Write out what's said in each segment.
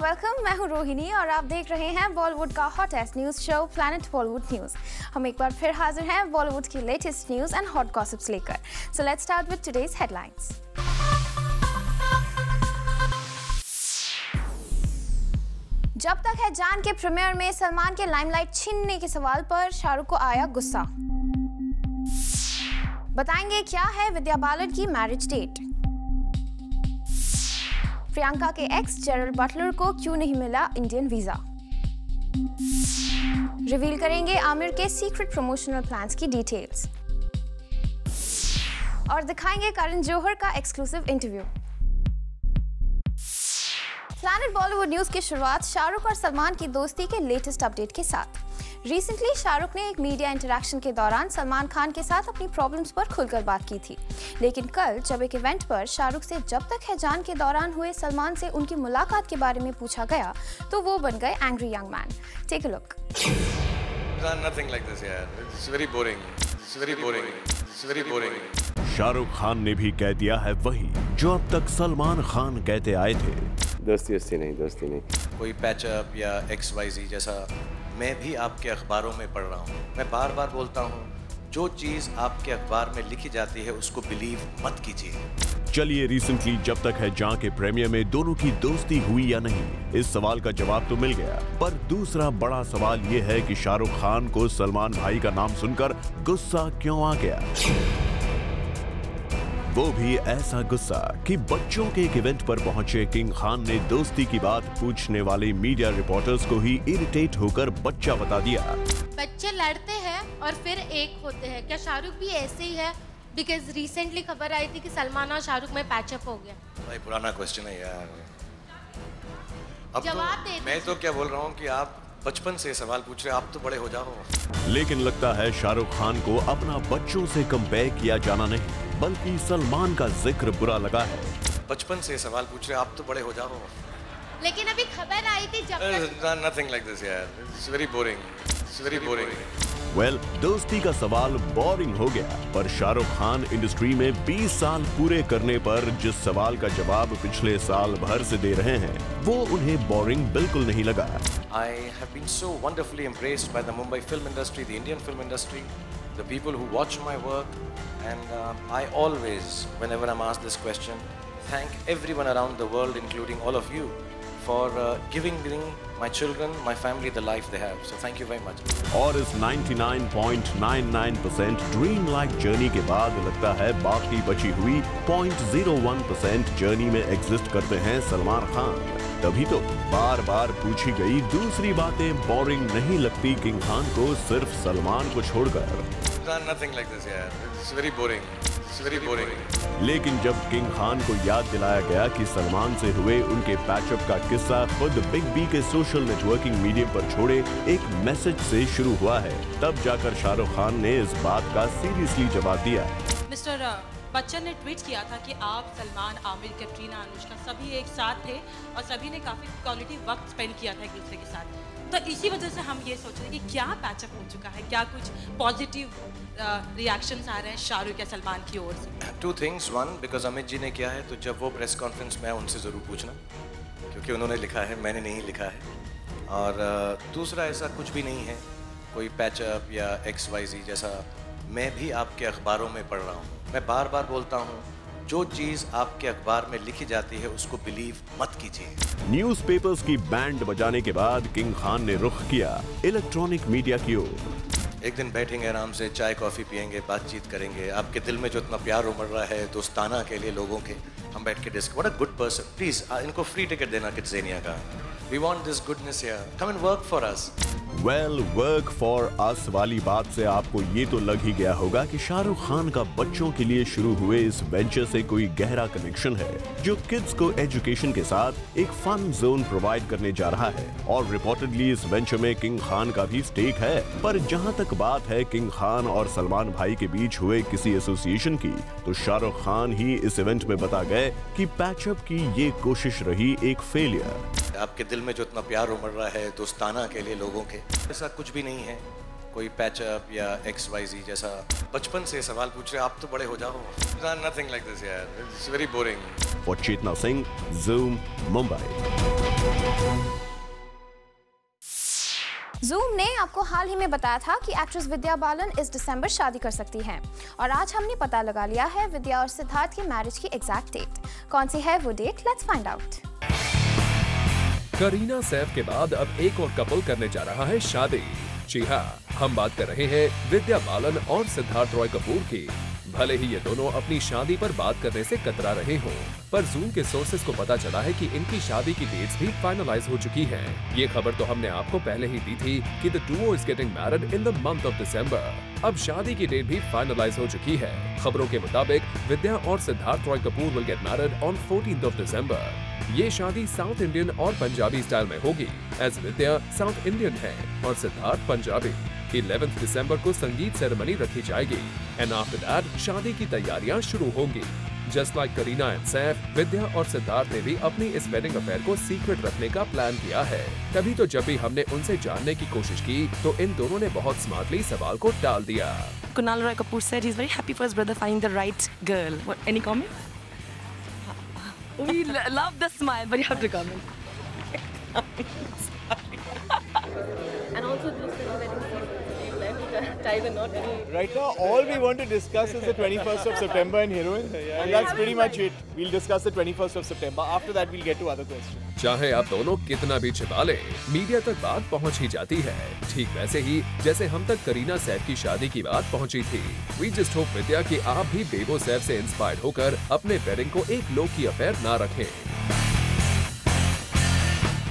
Welcome. मैं हूं रोहिणी और आप देख रहे हैं बॉलीवुड का hottest news show planet Bollywood news. हम एक बार फिर हाजिर हैं बॉलीवुड की latest news and hot gossips लेकर। So let's start with today's headlines. जब तक है जान के प्रीमियर में सलमान के लाइमलाइट छीनने के सवाल पर शाहरुख को आया गुस्सा। बताएंगे क्या है विद्या बालन की मैरिज डेट। प्रियंका के एक्स जेरल्ड बटलर को क्यों नहीं मिला इंडियन वीजा। रिवील करेंगे आमिर के सीक्रेट प्रमोशनल प्लान्स की डिटेल्स और दिखाएंगे करण जौहर का exclusive interview. Planet Bollywood news की शुरुआत शाहरुख और सलमान की दोस्ती के लेटेस्ट अपडेट के साथ। रिसेंटली शाहरुख ने एक मीडिया इंटरैक्शन के दौरान सलमान खान के साथ अपनी प्रॉब्लम्स पर खुलकर बात की थी, लेकिन कल जब एक इवेंट पर शाहरुख से जब तक है जान के दौरान हुए सलमान से उनकी मुलाकात के बारे में पूछा गया तो वो बन गए angry young man. Take a look. Nothing like this, yeah. It's very boring. It's very boring. It's very boring. Shahrukh Khan ने भी कह दिया है वही जो अब तक सलमान खान कहते आए थे। दोस्ती नहीं। कोई पैचअप या XYZ जैसा मैं भी आपके अखबारों में पढ़ रहा हूँ। मैं बार बार बोलता हूँ, जो चीज़ आपके अखबार में लिखी जाती है उसको बिलीव मत कीजिए। चलिए, रिसेंटली जब तक है जां के प्रीमियर में दोनों की दोस्ती हुई या नहीं, इस सवाल का जवाब तो मिल गया, पर दूसरा बड़ा सवाल ये है कि शाहरुख खान को सलमान भाई का नाम सुनकर गुस्सा क्यों आ गया। वो भी ऐसा गुस्सा कि बच्चों के एक इवेंट पर पहुंचे किंग खान ने दोस्ती की बात पूछने वाले मीडिया रिपोर्टर्स को ही इरिटेट होकर बच्चा बता दिया। बच्चे लड़ते हैं और फिर एक होते हैं, क्या शाहरुख भी ऐसे ही है? बिकॉज रिसेंटली खबर आई थी कि सलमान और शाहरुख में पैचअप हो गया। भाई पुराना क्वेश्चन है यार। अब जवाब तो मैं तो क्या बोल रहा हूँ कि आप बचपन से सवाल पूछ रहे, आप तो बड़े हो जाओ। लेकिन लगता है शाहरुख खान को अपना बच्चों से कंपेयर किया जाना नहीं, बल्कि सलमान का जिक्र बुरा लगा है। बचपन से सवाल पूछ रहे, आप तो बड़े हो जाओ। लेकिन अभी खबर आई थी जब Nothing like this, यार। It's very boring. It's very boring. Well, दोस्ती का सवाल बोरिंग हो गया, पर शाहरुख खान इंडस्ट्री में 20 साल पूरे करने पर जिस सवाल का जवाब पिछले साल भर से दे रहे हैं, वो उन्हें बोरिंग बिल्कुल नहीं लगा। I have been so wonderfully embraced by the Mumbai film industry, the Indian film industry, the people who watch my work, and I always, whenever I'm asked this question, thank everyone around the world, including all of you, for giving my children, my family, the life they have. So thank you very much. और इस 99.99% dream like journey के बाद लगता है बाकी बची हुई 0.01% journey में एग्जिस्ट करते हैं सलमान खान। तभी तो बार बार पूछी गई दूसरी बातें बोरिंग नहीं लगती किंग खान को सिर्फ सलमान को छोड़कर। Nothing like this, यार। It's very boring. It's very boring. लेकिन जब किंग खान को याद दिलाया गया कि सलमान से हुए उनके पैचअप का किस्सा खुद बिग बी के सोशल नेटवर्किंग मीडियम पर छोड़े एक मैसेज से शुरू हुआ है, तब जाकर शाहरुख खान ने इस बात का सीरियसली जवाब दिया। मिस्टर बच्चन ने ट्वीट किया था कि आप, सलमान, आमिर, कैटरीना, अनुष्का सभी एक साथ थे और सभी ने काफ़ी क्वालिटी वक्त स्पेंड किया था एक दूसरे के साथ। तो इसी वजह से हम ये सोच रहे हैं कि क्या पैचअप हो चुका है, क्या कुछ पॉजिटिव रिएक्शंस आ रहे हैं शाहरुख या सलमान की ओर से। 2 things. 1, बिकॉज अमित जी ने किया है, तो जब वो प्रेस कॉन्फ्रेंस में उनसे ज़रूर पूछना, क्योंकि उन्होंने लिखा है, मैंने नहीं लिखा है। और दूसरा, ऐसा कुछ भी नहीं है, कोई पैचअप या XYZ जैसा मैं भी आपके अखबारों में पढ़ रहा हूँ। मैं बार बार बोलता हूँ, जो चीज़ आपके अखबार में लिखी जाती है उसको बिलीव मत कीजिए। न्यूज़पेपर्स की बैंड बजाने के बाद किंग खान ने रुख किया इलेक्ट्रॉनिक मीडिया की ओर। एक दिन बैठेंगे आराम से, चाय कॉफ़ी पियेंगे, बातचीत करेंगे, आपके दिल में जो इतना प्यार उमड़ रहा है दोस्ताना के लिए लोगों के, हम बैठ के discuss. What a good person. Please इनको फ्री टिकट देना किड्ज़ेनिया का। We want this goodness here, come and work for us. Well, work for us वाली बात से आपको ये तो लग ही गया होगा कि शाहरुख खान का बच्चों के लिए शुरू हुए इस वेंचर से कोई गहरा कनेक्शन है, जो किड्स को एजुकेशन के साथ एक फन जोन प्रोवाइड करने जा रहा है। और रिपोर्टेडली इस वेंचर में किंग खान का भी स्टेक है। पर जहां तक बात है किंग खान और सलमान भाई के बीच हुए किसी एसोसिएशन की, तो शाहरुख खान ही इस इवेंट में बता गए कि पैचअप की ये कोशिश रही एक फेलियर। आपके दिल में जो इतना प्यार उमड़ रहा है दोस्ताना के लिए लोगों के, ऐसा कुछ भी नहीं है, कोई पैचअप या XYZ जैसा बचपन से सवाल पूछ रहे, आप तो बड़े हो जाओ। Nothing like this, यार। It's very boring. For Chetna Singh, Zoom, Mumbai. Zoom ने आपको हाल ही में बताया था कि एक्ट्रेस विद्या बालन इस दिसंबर शादी कर सकती हैं और आज हमने पता लगा लिया है विद्या और सिद्धार्थ की मैरिज की एग्जैक्ट डेट। कौन सी है वो date, let's find out. Kareena Saif के बाद अब एक और कपल करने जा रहा है शादी। जी हाँ, हम बात कर रहे हैं विद्या बालन और सिद्धार्थ रॉय कपूर की। भले ही ये दोनों अपनी शादी पर बात करने से कतरा रहे हों, पर जूम के सोर्सेज को पता चला है कि इनकी शादी की डेट्स भी फाइनलाइज हो चुकी हैं। ये खबर तो हमने आपको पहले ही दी थी कि the Duo is getting married in the month of December. अब शादी की डेट भी फाइनलाइज हो चुकी है। खबरों के मुताबिक विद्या और Siddharth Roy Kapoor will get married on 14th of December। ये शादी साउथ इंडियन और पंजाबी स्टाइल में होगी, एज विद्या साउथ इंडियन है और सिद्धार्थ पंजाबी। 11th दिसंबर को संगीत सेरेमनी रखी जाएगी एंड आफ्टर दैट शादी की तैयारियां शुरू होंगी। Just like Kareena and Saif, Vidya और सिद्धार्थ ने भी अपनी इस वेडिंग अफेयर को सीक्रेट रखने का प्लान किया है। तभी तो जब भी हमने उनसे जानने की कोशिश की तो इन दोनों ने बहुत स्मार्टली सवाल को टाल दिया। Kunal Roy Kapoor said he's very happy for his brother finding the right girl. What? Any comment? We love the smile, but you have to comment. And also just the wedding season, you left tie the knot. Right now, all we want to discuss is the 21st of September in Heroine, and that's pretty much it. We'll discuss the 21st of September. After that, we'll get to other questions. चाहे आप दोनों कितना भी छिपा ले, media तक बात पहुंच ही जाती है। ठीक वैसे ही जैसे हम तक करीना सैफ की शादी की बात पहुंची थी। We just hope विद्या कि आप भी बेबो सैफ से इंस्पायर्ड होकर अपने वेडिंग को एक लो की अफेयर ना रखें।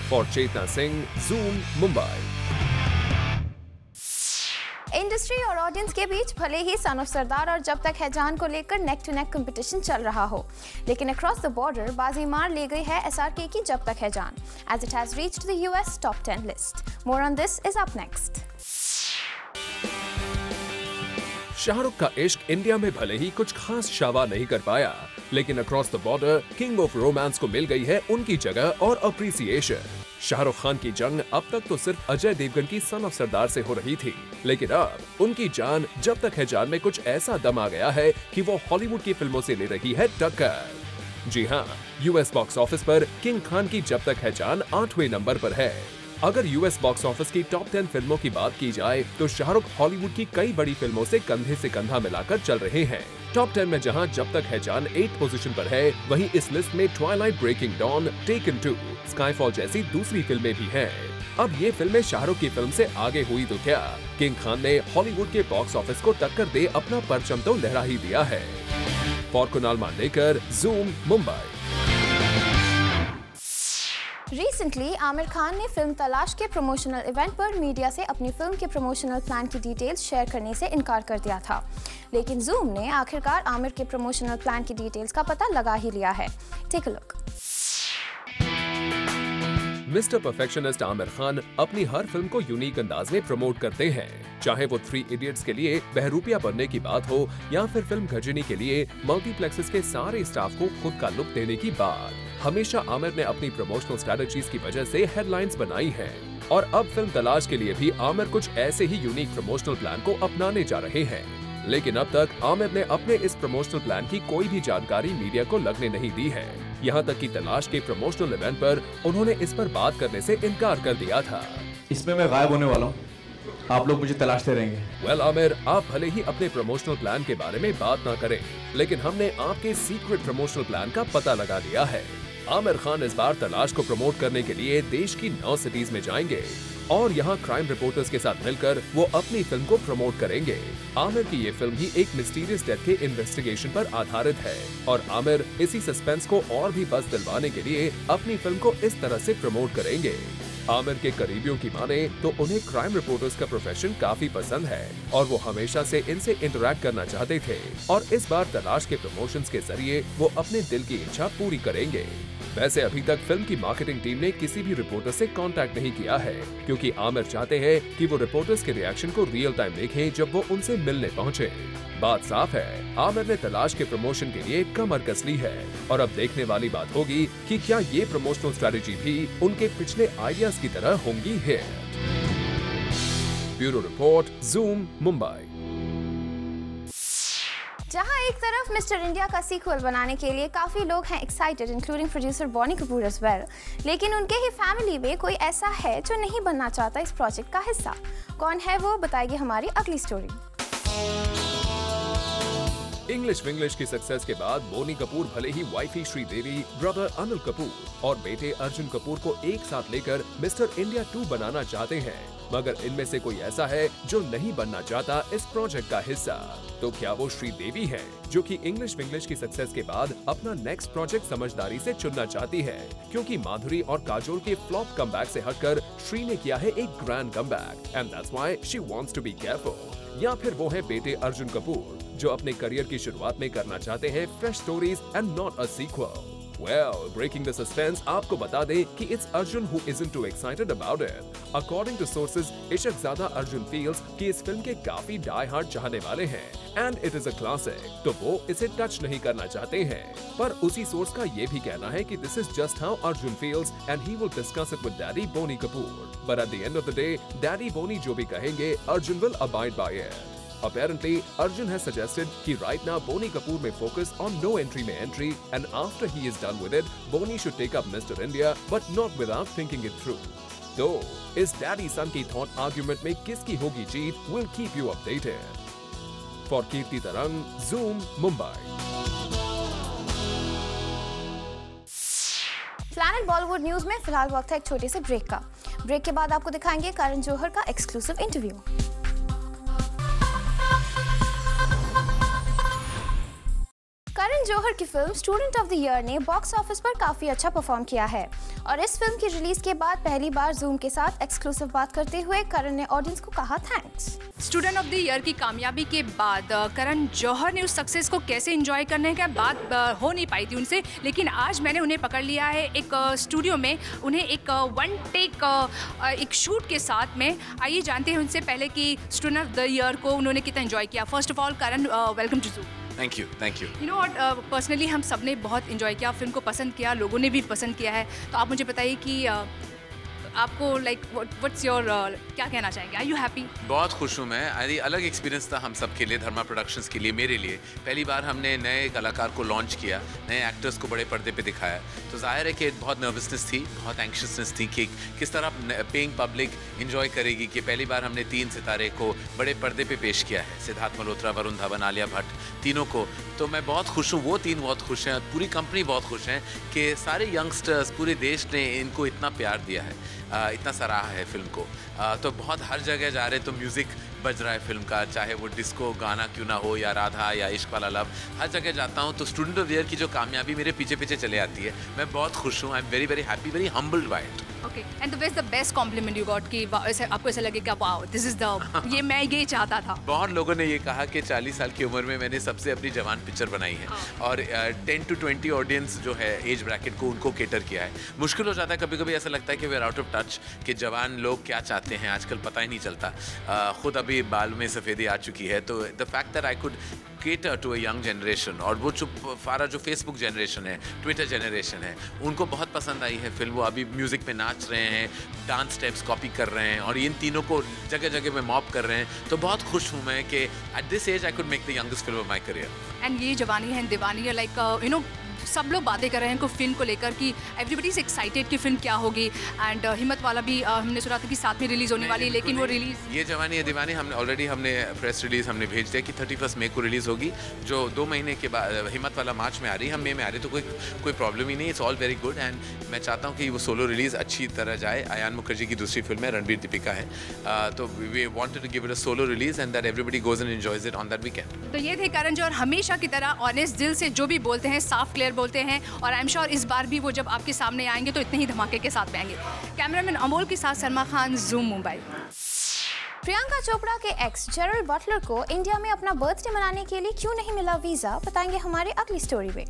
For Chetna Singh, Zoom, Mumbai. Industry और ऑडियंस के बीच भले ही सन ऑफ सरदार और जब तक है जान को लेकर नेक टू नेक कंपटीशन चल रहा हो, लेकिन अक्रॉस द बॉर्डर बाजी मार ले गई है SRK की जब तक Hai Jaan, as it has reached the US top 10 list. More on this is up next. Shahrukh का इश्क इंडिया में भले ही कुछ खास शावा नहीं कर पाया, लेकिन across the border king of romance को मिल गई है उनकी जगह और अप्रिसिएशन। शाहरुख खान की जंग अब तक तो सिर्फ अजय देवगन की सन ऑफ सरदार से हो रही थी, लेकिन अब उनकी जान जब तक है जान में कुछ ऐसा दम आ गया है कि वो हॉलीवुड की फिल्मों से ले रही है टक्कर। जी हाँ, US बॉक्स ऑफिस पर किंग खान की जब तक है जान 8वें नंबर पर है। अगर US बॉक्स ऑफिस की टॉप 10 फिल्मों की बात की जाए तो शाहरुख हॉलीवुड की कई बड़ी फिल्मों से कंधे से कंधा मिलाकर चल रहे हैं। टॉप 10 में जहां जब तक है जान 8th पोजीशन पर है, वहीं इस लिस्ट में Twilight, Breaking Dawn, Taken 2, Skyfall जैसी दूसरी फिल्में भी हैं। अब ये फिल्में शाहरुख की फिल्म से आगे हुई तो क्या, किंग खान ने हॉलीवुड के बॉक्स ऑफिस को टक्कर दे अपना परचम तो लहरा ही दिया है। For Kunal Mandekar, Zoom, Mumbai. Recently Aamir Khan ने फिल्म तलाश के प्रमोशनल इवेंट पर मीडिया से अपनी फिल्म के प्रमोशनल प्लान की डिटेल्स शेयर करने से इनकार कर दिया था, लेकिन Zoom ने आखिरकार आमिर के प्रमोशनल प्लान की डिटेल्स का पता लगा ही लिया है। Take a look. Mister Perfectionist Aamir Khan अपनी हर फिल्म को यूनिक अंदाज में प्रमोट करते हैं, चाहे वो 3 इडियट्स के लिए बहरूपिया बनने की बात हो या फिर फिल्म गजनी के लिए मल्टीप्लेक्सेस के सारे स्टाफ को खुद का लुक देने की बात। हमेशा आमिर ने अपनी प्रमोशनल स्ट्रेटजीज की वजह से हेडलाइंस बनाई हैं और अब फिल्म तलाश के लिए भी आमिर कुछ ऐसे ही यूनिक प्रमोशनल प्लान को अपनाने जा रहे हैं। लेकिन अब तक आमिर ने अपने इस प्रमोशनल प्लान की कोई भी जानकारी मीडिया को लगने नहीं दी है। यहाँ तक कि तलाश के प्रमोशनल इवेंट पर उन्होंने इस पर बात करने से इनकार कर दिया था। इसमें मैं गायब होने वाला हूँ, आप लोग मुझे तलाशते रहेंगे। वेल आमिर, आप भले ही अपने प्रमोशनल प्लान के बारे में बात ना करें, लेकिन हमने आपके सीक्रेट प्रमोशनल प्लान का पता लगा लिया है। आमिर खान इस बार तलाश को प्रमोट करने के लिए देश की 9 सिटीज में जाएंगे और यहाँ क्राइम रिपोर्टर्स के साथ मिलकर वो अपनी फिल्म को प्रमोट करेंगे। आमिर की ये फिल्म ही एक मिस्टीरियस डेथ के इन्वेस्टिगेशन पर आधारित है और आमिर इसी सस्पेंस को और भी बस दिलवाने के लिए अपनी फिल्म को इस तरह से प्रमोट करेंगे। आमिर के करीबियों की माने तो उन्हें क्राइम रिपोर्टर्स का प्रोफेशन काफी पसंद है और वो हमेशा से इनसे इंटरैक्ट करना चाहते थे और इस बार तलाश के प्रमोशंस के जरिए वो अपने दिल की इच्छा पूरी करेंगे। वैसे अभी तक फिल्म की मार्केटिंग टीम ने किसी भी रिपोर्टर से कांटेक्ट नहीं किया है, क्योंकि आमिर चाहते हैं कि वो रिपोर्टर्स के रिएक्शन को रियल टाइम देखें जब वो उनसे मिलने पहुंचे। बात साफ है, आमिर ने तलाश के प्रमोशन के लिए कमर कस ली है और अब देखने वाली बात होगी कि क्या ये प्रमोशनल स्ट्रेटेजी भी उनके पिछले आइडियाज की तरह होंगी hit. Bureau report, Zoom, Mumbai. जहां एक तरफ मिस्टर इंडिया का सीक्वल बनाने के लिए काफी लोग हैं excited, including producer Boney Kapoor as well, लेकिन उनके ही फैमिली में कोई ऐसा है जो नहीं बनना चाहता इस प्रोजेक्ट का हिस्सा। कौन है वो, बताएगी हमारी अगली स्टोरी। इंग्लिश विंग्लिश की सक्सेस के बाद बोनी कपूर भले ही वाइफी श्रीदेवी, ब्रदर अनिल कपूर और बेटे अर्जुन कपूर को एक साथ लेकर मिस्टर इंडिया 2 बनाना चाहते हैं, मगर इनमें से कोई ऐसा है जो नहीं बनना चाहता इस प्रोजेक्ट का हिस्सा। तो क्या वो श्रीदेवी है जो कि इंग्लिश विंग्लिश की सक्सेस के बाद अपना नेक्स्ट प्रोजेक्ट समझदारी से चुनना चाहती है, क्योंकि माधुरी और काजोल के फ्लॉप कमबैक से हटकर श्री ने किया है एक grand comeback and that's why she wants to be careful. या फिर वो है बेटे अर्जुन कपूर जो अपने करियर की शुरुआत में करना चाहते हैं fresh stories and not a sequel. Well, breaking the suspense, आपको बता दें कि it's Arjun who isn't too excited about it. According to sources, इशकज़ादा Arjun feels कि इस फिल्म के काफी die hard चाहने वाले हैं and it is a classic, तो वो इसे टच नहीं करना चाहते हैं। पर उसी सोर्स का ये भी कहना है कि this is just how Arjun feels and he will discuss it with Daddy Boni Kapoor. But at the end of the day, Daddy Boni जो भी कहेंगे, Arjun will abide by it. Apparently, Arjun has suggested कि right now Boni Kapoor may focus on no entry में entry and after he is done with it, Boni should take up Mr. India but not without thinking it through. तो इस daddy सन की thought argument में किसकी होगी जीत, will keep you updated. For कीर्ति तरंग, Zoom, Mumbai. Planet Bollywood news में फिलहाल वक्त है एक छोटे से ब्रेक का। ब्रेक के बाद आपको दिखाएंगे करण जौहर का एक्सक्लूसिव इंटरव्यू। करण जौहर की film student of the year ने बॉक्स ऑफिस पर काफी अच्छा परफॉर्म किया है और इस फिल्म की रिलीज के बाद पहली बार जूम के साथ एक्सक्लूसिव बात करते हुए करण ने ऑडियंस को कहा thanks. Student of the year की कामयाबी के बाद करण जौहर ने उस सक्सेस को कैसे एंजॉय करने का बात हो नहीं पाई थी उनसे, लेकिन आज मैंने उन्हें पकड़ लिया है एक स्टूडियो में, उन्हें एक वन टेक एक शूट के साथ में। आइए जानते हैं उनसे पहले कि स्टूडेंट ऑफ द ईयर को उन्होंने कितना एंजॉय किया। First of all Karan, welcome to Zoom. Thank you. You know what, personally हम सब ने बहुत इन्जॉय किया, फिल्म को पसंद किया, लोगों ने भी पसंद किया है। तो आप मुझे बताइए कि आपको लाइक व्हाट्स योर क्या कहना चाहेंगे, आर यू हैप्पी? बहुत खुश हूँ मैं। अरे अलग एक्सपीरियंस था हम सब के लिए, धर्मा प्रोडक्शंस के लिए, मेरे लिए। पहली बार हमने नए कलाकार को लॉन्च किया, नए एक्टर्स को बड़े पर्दे पे दिखाया, तो जाहिर है कि बहुत नर्वसनेस थी, बहुत एंक्शसनेस थी कि किस तरह पेइंग पब्लिक इंजॉय करेगी। कि पहली बार हमने 3 सितारे को बड़े पर्दे पे पेश किया है, सिद्धार्थ मल्होत्रा, वरुण धवन, आलिया भट्ट, तीनों को। तो मैं बहुत खुश हूँ, वो 3 बहुत खुश हैं, पूरी कंपनी बहुत खुश हैं कि सारे यंगस्टर्स, पूरे देश ने इनको इतना प्यार दिया है, इतना सराहा है फिल्म को। तो बहुत हर जगह जा रहे तो म्यूज़िक बज रहा है फिल्म का, चाहे वो डिस्को गाना क्यों ना हो या राधा या इश्क वाला लव, हर जगह जाता हूँ तो स्टूडेंट ऑफ द ईयर की जो कामयाबी मेरे पीछे पीछे चले आती है, मैं बहुत खुश हूँ। I am very very happy, very humbled by it. Okay, and the best compliment you got कि आपको ऐसा लगे कि वाओ दिस इज द, ये मैं ये चाहता था। बहुत लोगों ने ये कहा कि 40 साल की उम्र में मैंने सबसे अपनी जवान पिक्चर बनाई है और 10 to 20 ऑडियंस जो है एज ब्रैकेट को, उनको केटर किया है। मुश्किल हो जाता है कभी कभी, ऐसा लगता है कि we are out of touch, कि जवान लोग क्या चाहते हैं आजकल पता ही नहीं चलता। खुद अभी बाल में सफ़ेदी आ चुकी है, तो the fact that I could cater to a young generation, और वो फारा जो फेसबुक जनरेशन है, ट्विटर जनरेशन है, उनको बहुत पसंद आई है फिल्म। वो अभी म्यूज़िक पे नाच रहे हैं, डांस स्टेप्स कॉपी कर रहे हैं और इन तीनों को जगह जगह में मॉप कर रहे हैं। तो बहुत खुश हूँ मैं कि at this age I could make the youngest film of my career. And ये जवानी है दीवानी है, लाइक यू नो सब लोग बातें कर रहे हैं फिल्म को लेकर कि एवरीबडी इज एक्साइटेड कि फिल्म क्या होगी। एंड हिम्मत वाला भी हमने सुना था कि साथ में रिलीज होने वाली है, लेकिन वो रिलीज ये जवानी है दीवानी हमने प्रेस रिलीज हमने भेज दिया कि 31 मई को रिलीज होगी, जो 2 महीने के बाद। हिम्मत वाला मार्च में आ रही है, हम मई में आ रही है, तो कोई प्रॉब्लम ही नहीं। It's all very good and मैं चाहता हूँ कि वो सोलो रिलीज अच्छी तरह जाए। अयान मुखर्जी की दूसरी फिल्म है, रणबीर दीपिका है, तो we wanted to give it a solo release and that everybody goes and enjoys it on that weekend. तो ये थे करण जौहर, हमेशा की तरह ऑनेस्ट दिल से जो भी बोलते हैं, साफ क्लियर बोलते हैं, और आई एम श्योर इस बार भी वो जब आपके सामने आएंगे तो इतने ही धमाके के साथ में आएंगे। कैमरामैन अमोल के साथ सलमा खान, जूम, मुंबई। प्रियंका चोपड़ा के एक्स जेरल बटलर को इंडिया में अपना बर्थडे मनाने के लिए क्यों नहीं मिला वीजा, बताएंगे हमारे अगली स्टोरी में।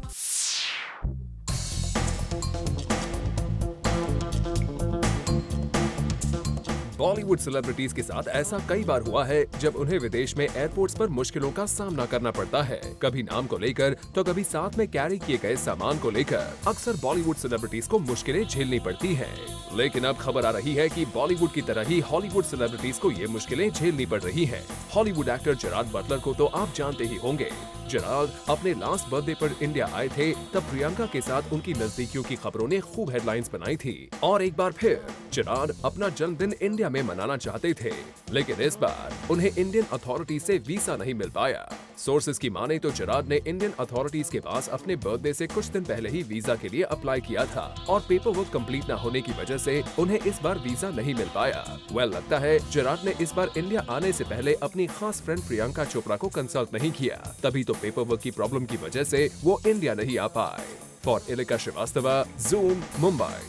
बॉलीवुड सेलिब्रिटीज के साथ ऐसा कई बार हुआ है जब उन्हें विदेश में एयरपोर्ट्स पर मुश्किलों का सामना करना पड़ता है, कभी नाम को लेकर तो कभी साथ में कैरी किए गए सामान को लेकर। अक्सर बॉलीवुड सेलिब्रिटीज को मुश्किलें झेलनी पड़ती हैं, लेकिन अब खबर आ रही है कि बॉलीवुड की तरह ही हॉलीवुड सेलिब्रिटीज को ये मुश्किलें झेलनी पड़ रही हैं। हॉलीवुड एक्टर जेराल्ड बटलर को तो आप जानते ही होंगे, जेराल्ड अपने लास्ट बर्थडे पर इंडिया आए थे, तब प्रियंका के साथ उनकी नजदीकियों की खबरों ने खूब हेडलाइंस बनाई थी। और एक बार फिर जेराल्ड अपना जन्मदिन इंडिया में मनाना चाहते थे, लेकिन इस बार उन्हें इंडियन अथॉरिटीज से वीजा नहीं मिल पाया। सोर्सेज की माने तो जेराल्ड ने इंडियन अथॉरिटीज के पास अपने बर्थडे से कुछ दिन पहले ही वीजा के लिए अप्लाई किया था और पेपर वर्क कंप्लीट न होने की वजह से उन्हें इस बार वीजा नहीं मिल पाया। लगता है जेराल्ड ने इस बार इंडिया आने से पहले अपनी खास फ्रेंड प्रियंका चोपड़ा को कंसल्ट नहीं किया, तभी तो पेपर वर्क की प्रॉब्लम की वजह से वो इंडिया नहीं आ पाए। For Ilika Srivastava, Zoom, Mumbai.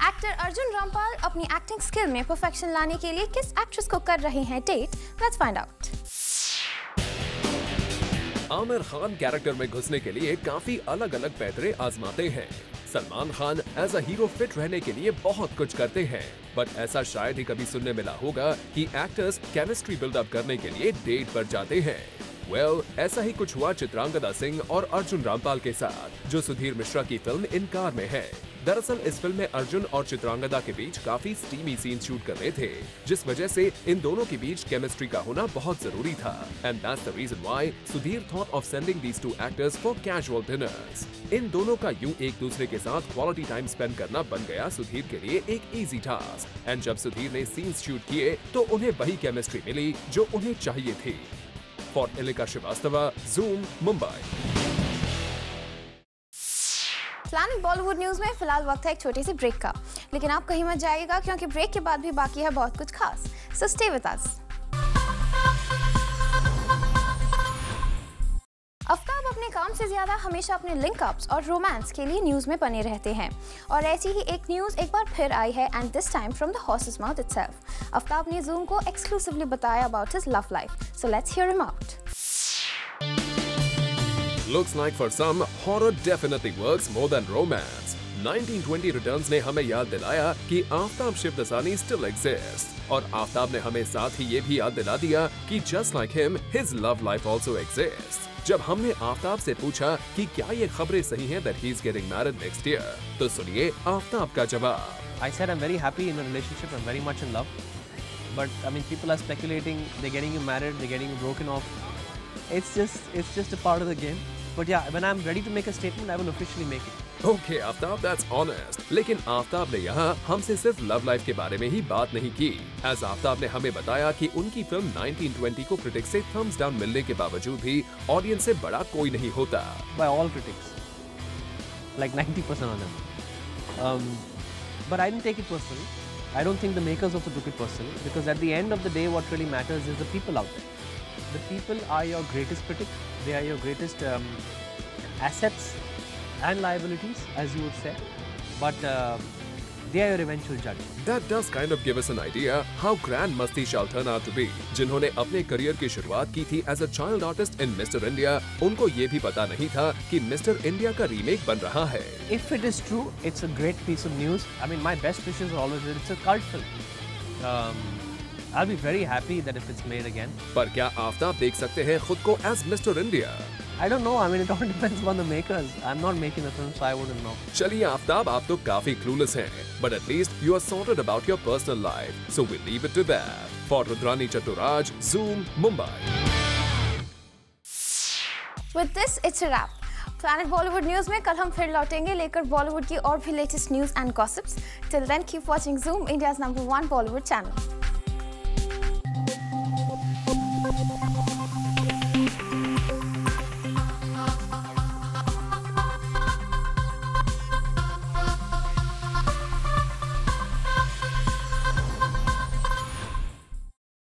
Actor Arjun Rampal अपनी एक्टिंग स्किल में परफेक्शन लाने के लिए किस एक्ट्रेस को कर रहे हैं date? Let's find out. Aamir Khan character में घुसने के लिए काफी अलग अलग पैतरे आजमाते हैं। Salman Khan as a hero fit रहने के लिए बहुत कुछ करते हैं, बट ऐसा शायद ही कभी सुनने मिला होगा कि एक्टर्स केमिस्ट्री बिल्डअप करने के लिए डेट पर जाते हैं। ऐसा ही कुछ हुआ चित्रांगदा सिंह और अर्जुन रामपाल के साथ, जो सुधीर मिश्रा की फिल्म इनकार में है। दरअसल इस फिल्म में अर्जुन और चित्रांगदा के बीच काफी स्टीमी सीन शूट कर रहे थे, जिस वजह से इन दोनों के बीच केमिस्ट्री का होना बहुत जरूरी था। And that's the reason why Sudhir thought of sending these two actors for casual dinners. इन दोनों का यूं एक दूसरे के साथ क्वालिटी टाइम स्पेंड करना बन गया सुधीर के लिए एक इजी टास्क। एंड जब सुधीर ने सीन्स शूट किए तो उन्हें वही केमिस्ट्री मिली जो उन्हें चाहिए थी। For Ilika Srivastava, Zoom, Mumbai. Planning Bollywood news में फिलहाल वक्त है एक छोटे से ब्रेक का, लेकिन आप कहीं मत जाइएगा क्योंकि ब्रेक के बाद भी बाकी है बहुत कुछ खास। So stay with us. Aftab अपने काम से ज्यादा हमेशा अपने लिंकअप्स और रोमांस के लिए न्यूज में बने रहते हैं, और ऐसी ही एक न्यूज एक बार फिर आई है, and this time from the horses mouth itself. Aftab ने ज़ूम को एक्सक्लूसिवली बताया about his love life, so let's hear him out. Looks like for some, horror definitely works more than romance. 1920 Returns ने हमें याद दिलाया कि आफ्ताब शिवदसानी still exists, और आफ्ताब ने हमें साथ ही ये भी याद दिला दिया कि just like him, his love life also exists. जब हमने आफ्ताब से पूछा कि क्या ये खबरें सही हैं that he's getting married next year, तो सुनिए आफ्ताब का जवाब। I said I'm very happy in a relationship, I'm very much in love, but I mean people are speculating, they're getting you married, they're getting you broken off. It's just a part of the game. But yeah, when I'm ready to make a statement, I will officially make it. Okay, Aftab, that's honest. लेकिन आफ्ताब ने यहाँ हमसे सिर्फ love life के बारे में ही बात नहीं की। As आफ्ताब ने हमें बताया कि उनकी फिल्म 1920 को क्रिटिक्स से थम्स डाउन मिलने के बावजूद भी ऑडियंस से बड़ा कोई नहीं होता। By all critics, like 90% of them. But I didn't take it personally. I don't think the makers also took it personally, because at the end of the day, what really matters is the people out there. The people are your greatest critic. They are your greatest assets and liabilities, as you would say. But they are your eventual judge. That does kind of give us an idea how grand Masti shall turn out to be. जिन्होंने अपने career की शुरुआत की थी as a child artist in Mr. India, उनको ये भी पता नहीं था कि Mr. India का रीमेक बन रहा है। If it is true, it's a great piece of news. I mean, my best wishes are always that it's a cult film. I'll be very happy that if it's made again. पर क्या आफ्ताब देख सकते हैं खुद को as Mr. India? I don't know. I mean, it all depends on the makers. I'm not making the film, so I wouldn't know. चलिए आफ्ताब, आप तो काफी clueless हैं, but at least you are sorted about your personal life, so we'll leave it to that. For Rudrani Chaturaj, Zoom, Mumbai. With this, it's a wrap. Planet Bollywood News में कल हम फिर लौटेंगे लेकर बॉलीवुड की और भी latest news and gossips. Till then, keep watching Zoom, India's #1 Bollywood channel.